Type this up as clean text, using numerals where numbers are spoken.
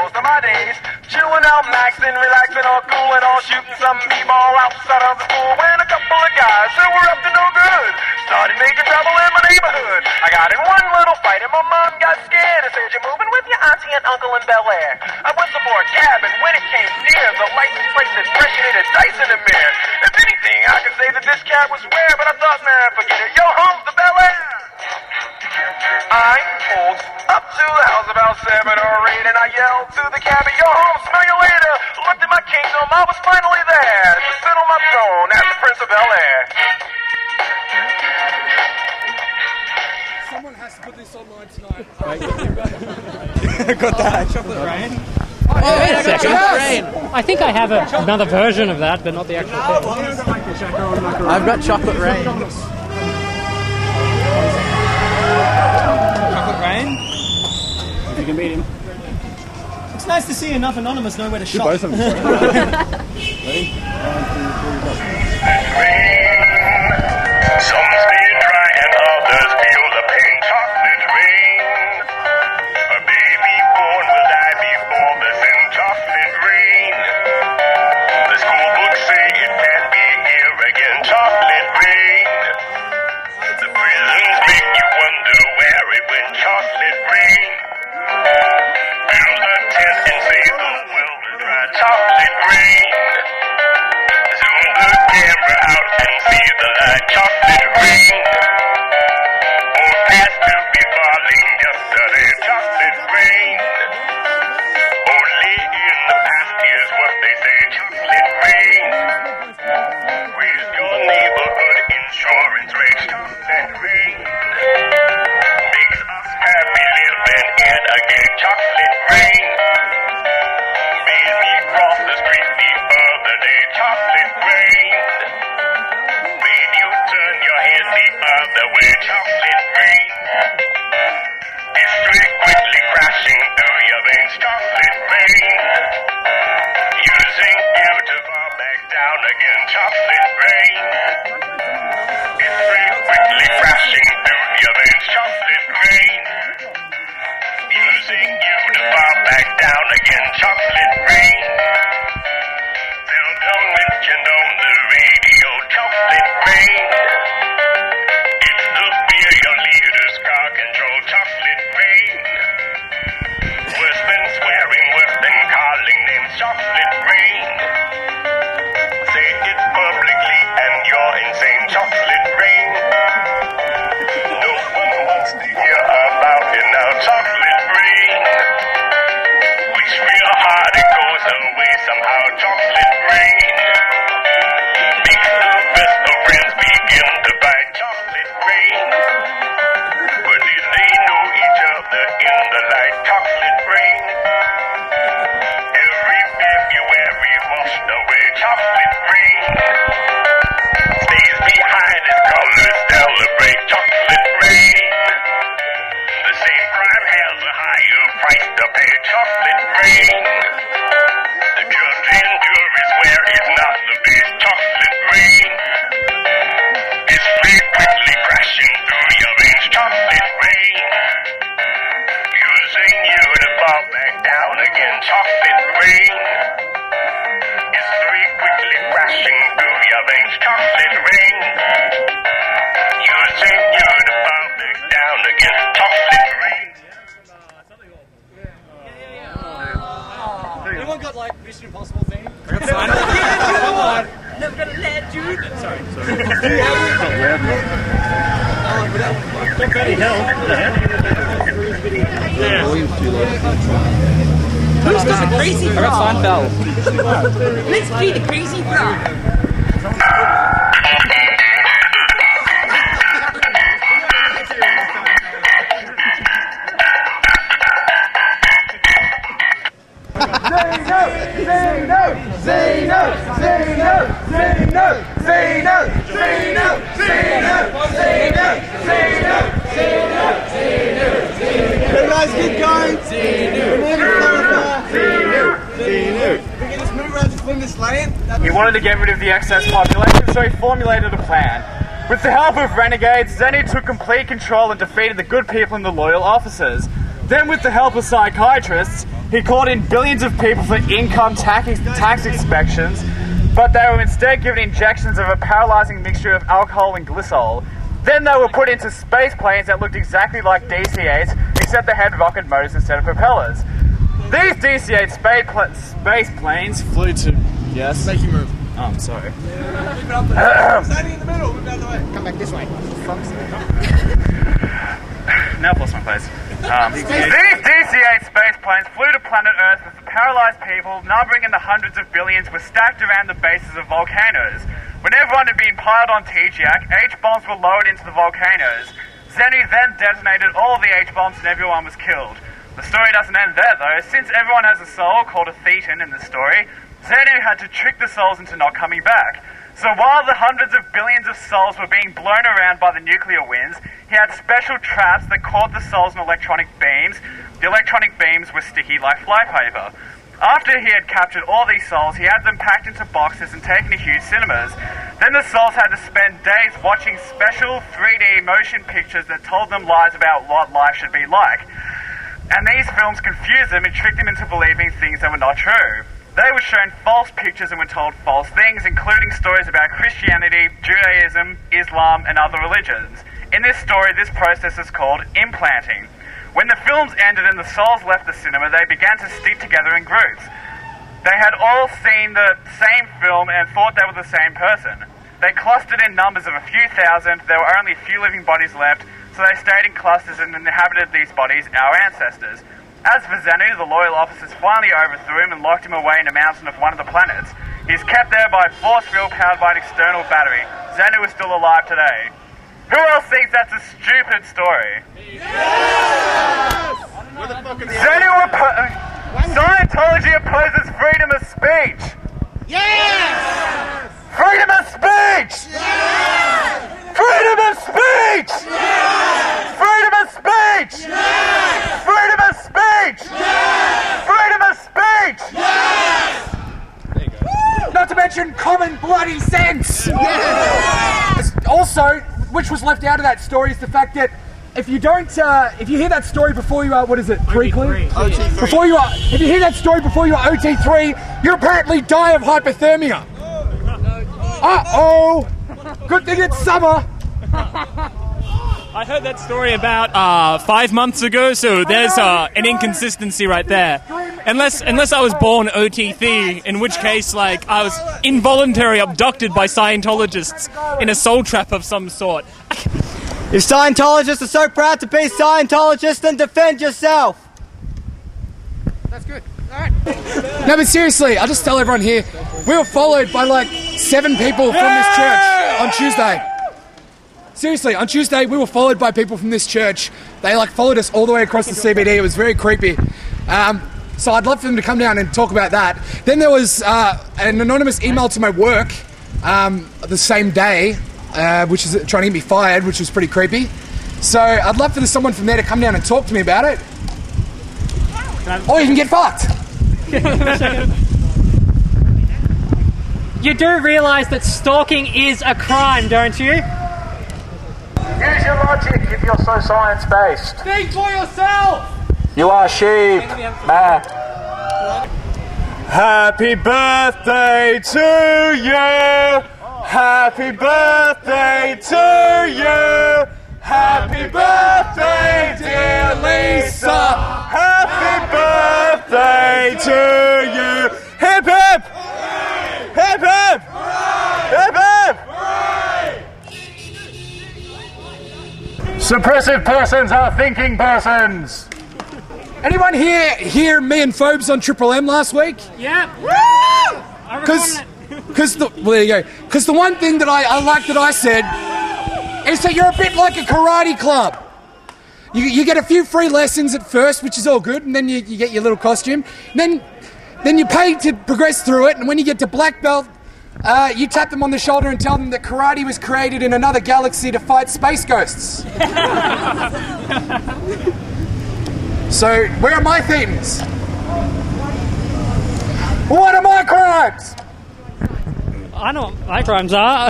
most of my days chilling out, maxing, relaxing, all cool and all shooting some b-ball outside of the school when a couple of guys who were up to no good started making trouble in my neighborhood. I got in one little fight and my mom got scared and said, "You're moving with your auntie and uncle in Bel Air." I whistled for a cab and when it came near, the license plate said "Impressionated Dice in the mirror." If anything, I could say that this cab was rare, but I thought, man, forget it. Yo, home's the Bel Air. I pulled up to the house about 7 or 8 and I yelled to the cabbie, "Yo, home, smell you later." Looked at my kingdom, I was finally there to sit on my throne as the Prince of Bel Air. Someone has to put this online tonight. Got that. Chocolate Rain. Oh, wait a second. I think I have another version of that, but not the actual thing. I've got Chocolate Rain. Chocolate Rain? If you can beat him. It's nice to see enough anonymous know where to shop. Both of them. Ready? 1, 2, 3, Some stay dry and others feel the pain. Chocolate rain. A baby born will die before the sin. Chocolate rain. The school books say it can't be here again. Chocolate rain. The prisons make you wonder where it went. Chocolate rain. Build a tent and save the world will dry. Chocolate rain. Zoom the camera out and see the light. Chocolate rain. Or past to be falling yesterday. Chocolate rain. Only in the past is what they say. Chocolate rain. Where's your neighborhood insurance rate? Chocolate rain. Makes us happy living in a gay. Chocolate rain. Made me cross the street the other day. Chocolate rain. Made you turn your head the other way. Chocolate rain. History quickly crashing through your veins. Chocolate rain. Using you to fall back down again. Chocolate rain. History quickly crashing through your veins. Chocolate rain. Using you to fall back down again. Chocolate rain. Seldom mentioned on the radio. Chocolate rain. It's the fear your leaders car control. Chocolate rain. Worse than swearing, worse than calling names. Chocolate rain. Say it publicly and you're insane. Chocolate rain. No one wants to hear about it now. Chocolate rain. Wish real hard it goes away somehow. Chocolate rain. Makes the best of friends begin to fight. Chocolate rain. But did they know each other in the light? Chocolate rain. Every February washed away. Chocolate rain. Stays behind its colors, celebrate. Chocolate rain. The same crime has a higher price to pay. Chocolate rain. The judge and jury swear it's not the best. Chocolate rain. History quickly crashing through your veins. Chocolate rain. Using you to fall back down again. Chocolate rain. History quickly crashing through your veins. Chocolate rain. Using you to fall back down again. Chocolate rain. Anyone got like Mission Impossible theme? Come on. Never gonna let you. Sorry. Who's got the crazy I got Seinfeld. Let's play the crazy frog. Guys, keep going. He wanted to get rid of the excess population, so he formulated a plan. With the help of renegades, Zenny took complete control and defeated the good people and the loyal officers. Then with the help of psychiatrists, He called in billions of people for income tax inspections, but they were instead given injections of a paralyzing mixture of alcohol and glycerol. Then they were put into space planes that looked exactly like DC-8s, except they had rocket motors instead of propellers. These DC-8 space planes flew to... Yes? Make you move. Oh, I'm sorry. Standing in the middle, move out of the way. Come back this way. Now I've lost my place. These DC-8 space planes flew to planet Earth with the paralyzed people, numbering in the hundreds of billions, were stacked around the bases of volcanoes. When everyone had been piled on T-Jack, H-bombs were lowered into the volcanoes. Zenu then detonated all of the H-bombs and everyone was killed. The story doesn't end there though. Since everyone has a soul called a thetan in the story, Zenu had to trick the souls into not coming back. So while the hundreds of billions of souls were being blown around by the nuclear winds, he had special traps that caught the souls in electronic beams. The electronic beams were sticky like flypaper. After he had captured all these souls, he had them packed into boxes and taken to huge cinemas. Then the souls had to spend days watching special 3D motion pictures that told them lies about what life should be like. And these films confused them and tricked them into believing things that were not true. They were shown false pictures and were told false things, including stories about Christianity, Judaism, Islam, and other religions. In this story, this process is called implanting. When the films ended and the souls left the cinema, they began to stick together in groups. They had all seen the same film and thought they were the same person. They clustered in numbers of a few thousand. There were only a few living bodies left, so they stayed in clusters and inhabited these bodies, our ancestors. As for Zenu, the loyal officers finally overthrew him and locked him away in a mountain of one of the planets. He's kept there by a force field powered by an external battery. Zenu is still alive today. Who else thinks that's a stupid story? Yes! Scientology opposes freedom of speech! Yes! Freedom of speech! Yes! Freedom of speech! Yes! Freedom of speech! Yes! Freedom of speech! Yes! Freedom of speech! Yes! Not to mention common bloody sense! Yes! Also, which was left out of that story is the fact that if you don't, if you hear that story before you are, what is it, pre-clear? OT3. Before you are, if you hear that story before you are OT3, you apparently die of hypothermia. Uh-oh! Good thing it's summer. I heard that story about 5 months ago, so there's an inconsistency right there. Unless I was born OT3, in which case, like, I was involuntarily abducted by Scientologists in a soul trap of some sort. If Scientologists are so proud to be Scientologists, then defend yourself! That's good. Alright. No, but seriously, I'll just tell everyone here, we were followed by like 7 people from this church on Tuesday. Seriously, on Tuesday we were followed by people from this church. They like followed us all the way across the CBD. It was very creepy. So I'd love for them to come down and talk about that. Then there was an anonymous email to my work the same day, which is trying to get me fired, which was pretty creepy. So I'd love for someone from there to come down and talk to me about it. Or you can get fucked. You do realise that stalking is a crime, don't you? Use your logic if you're so science-based. Think for yourself! You are sheep, man. Happy birthday to you. Happy birthday to you. Happy birthday, dear Lisa. Happy birthday to you. Hip hip. Hip hip. Hip hip. Suppressive persons are thinking persons. Anyone here hear me and Phobes on Triple M last week? Yeah. Because there you go. Because the one thing that I like that I said is that you're a bit like a karate club. You get a few free lessons at first, which is all good, and then you get your little costume. Then you pay to progress through it, and when you get to black belt, you tap them on the shoulder and tell them that karate was created in another galaxy to fight space ghosts. So, where are my things? What are my crimes? I know what my crimes are.